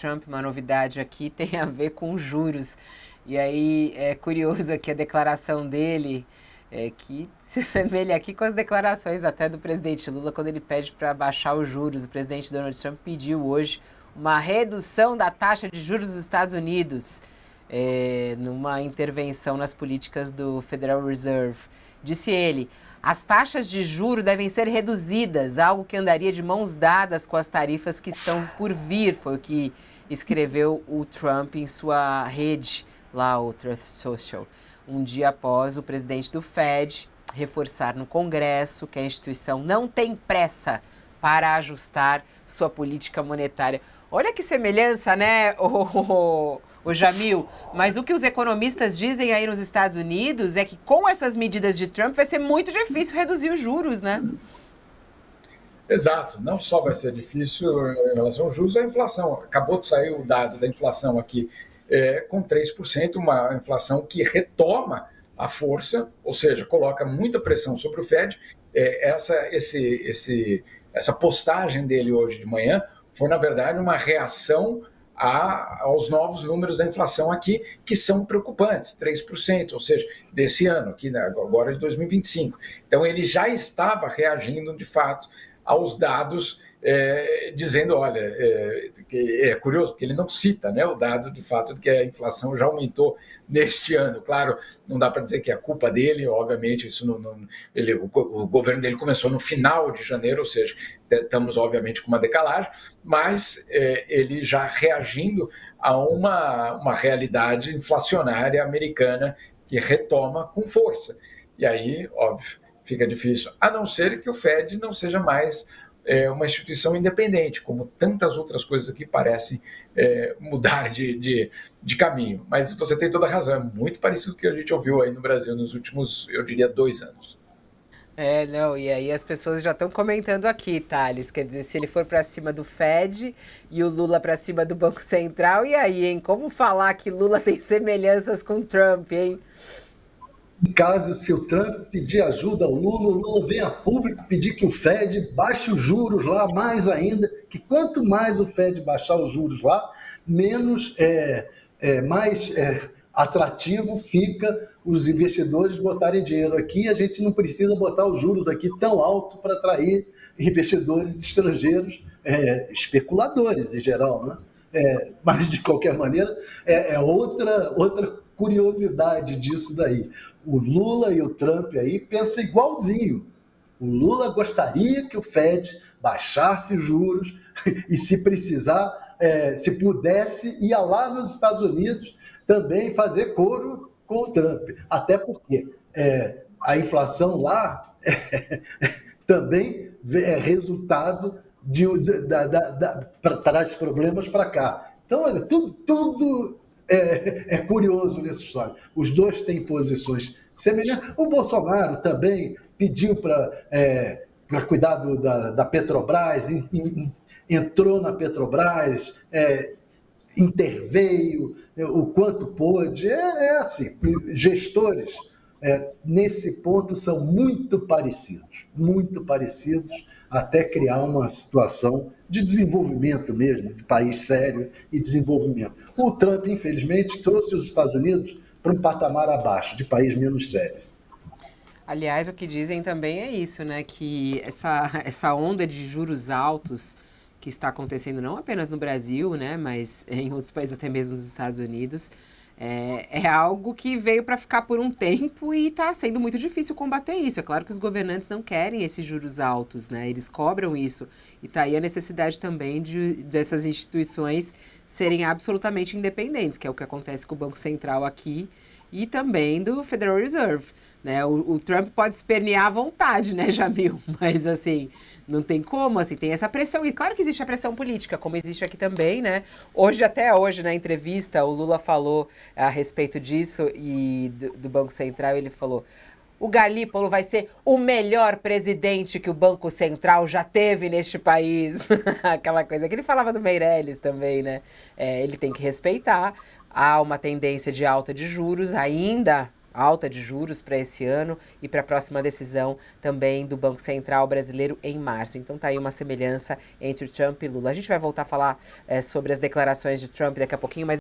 Trump, uma novidade aqui, tem a ver com juros. E aí é curioso aqui a declaração dele, que se assemelha aqui com as declarações até do presidente Lula, quando ele pede para baixar os juros. O presidente Donald Trump pediu hoje uma redução da taxa de juros dos Estados Unidos, numa intervenção nas políticas do Federal Reserve. Disse ele: as taxas de juro devem ser reduzidas, algo que andaria de mãos dadas com as tarifas que estão por vir, foi o que escreveu o Trump em sua rede, lá o Truth Social, um dia após o presidente do Fed reforçar no Congresso que a instituição não tem pressa para ajustar sua política monetária. Olha que semelhança, né, o Jamil? Mas o que os economistas dizem aí nos Estados Unidos é que com essas medidas de Trump vai ser muito difícil reduzir os juros, né? Exato, não só vai ser difícil em relação aos juros, a inflação. Acabou de sair o dado da inflação aqui com 3%, uma inflação que retoma a força, ou seja, coloca muita pressão sobre o Fed. Essa postagem dele hoje de manhã foi, na verdade, uma reação aos novos números da inflação aqui, que são preocupantes, 3%, ou seja, desse ano, aqui, agora de 2025. Então, ele já estava reagindo, de fato, aos dados, dizendo, olha, é curioso, porque ele não cita, né, o dado de fato de que a inflação já aumentou neste ano. Claro, não dá para dizer que é culpa dele, obviamente, isso o governo dele começou no final de janeiro, ou seja, estamos obviamente com uma decalagem, mas ele já reagindo a uma realidade inflacionária americana que retoma com força. E aí, óbvio, fica difícil, a não ser que o Fed não seja mais uma instituição independente, como tantas outras coisas que parecem mudar de caminho. Mas você tem toda a razão, é muito parecido com o que a gente ouviu aí no Brasil nos últimos, eu diria, 2 anos. Não, e aí as pessoas já estão comentando aqui, Thales, quer dizer, se ele for para cima do Fed e o Lula para cima do Banco Central, e aí, hein? Como falar que Lula tem semelhanças com Trump, hein? Caso se o Trump pedir ajuda ao Lula, o Lula vem a público pedir que o Fed baixe os juros lá mais ainda, que quanto mais o Fed baixar os juros lá, menos mais atrativo fica os investidores botarem dinheiro aqui. A gente não precisa botar os juros aqui tão alto para atrair investidores estrangeiros, especuladores em geral, né? Mas, de qualquer maneira, outra curiosidade disso daí. O Lula e o Trump aí pensam igualzinho. O Lula gostaria que o Fed baixasse os juros e, se precisar, se pudesse, ia lá nos Estados Unidos também fazer coro com o Trump. Até porque a inflação lá também é resultado traz problemas para cá. Então, olha, tudo é curioso nessa história. Os dois têm posições semelhantes. O Bolsonaro também pediu para cuidar da Petrobras, entrou na Petrobras, interveio o quanto pôde. Assim, gestores nesse ponto são muito parecidos, até criar uma situação de desenvolvimento mesmo, de país sério e desenvolvimento. O Trump, infelizmente, trouxe os Estados Unidos para um patamar abaixo, de país menos sério. Aliás, o que dizem também é isso, né? Que essa onda de juros altos que está acontecendo não apenas no Brasil, né? Mas em outros países, até mesmo nos Estados Unidos, é algo que veio para ficar por um tempo e está sendo muito difícil combater isso. É claro que os governantes não querem esses juros altos, né? Eles cobram isso. E está aí a necessidade também dessas instituições serem absolutamente independentes, que é o que acontece com o Banco Central aqui e também do Federal Reserve. Né? O Trump pode espernear à vontade, né, Jamil? Mas, assim, não tem como, assim, tem essa pressão. E claro que existe a pressão política, como existe aqui também, né? Até hoje, na entrevista, o Lula falou a respeito disso e do Banco Central, ele falou: o Galípolo vai ser o melhor presidente que o Banco Central já teve neste país. Aquela coisa que ele falava do Meirelles também, né? Ele tem que respeitar. Há uma tendência de alta de juros ainda alta de juros para esse ano e para a próxima decisão também do Banco Central brasileiro em março. Então tá aí uma semelhança entre o Trump e Lula. A gente vai voltar a falar sobre as declarações de Trump daqui a pouquinho, mas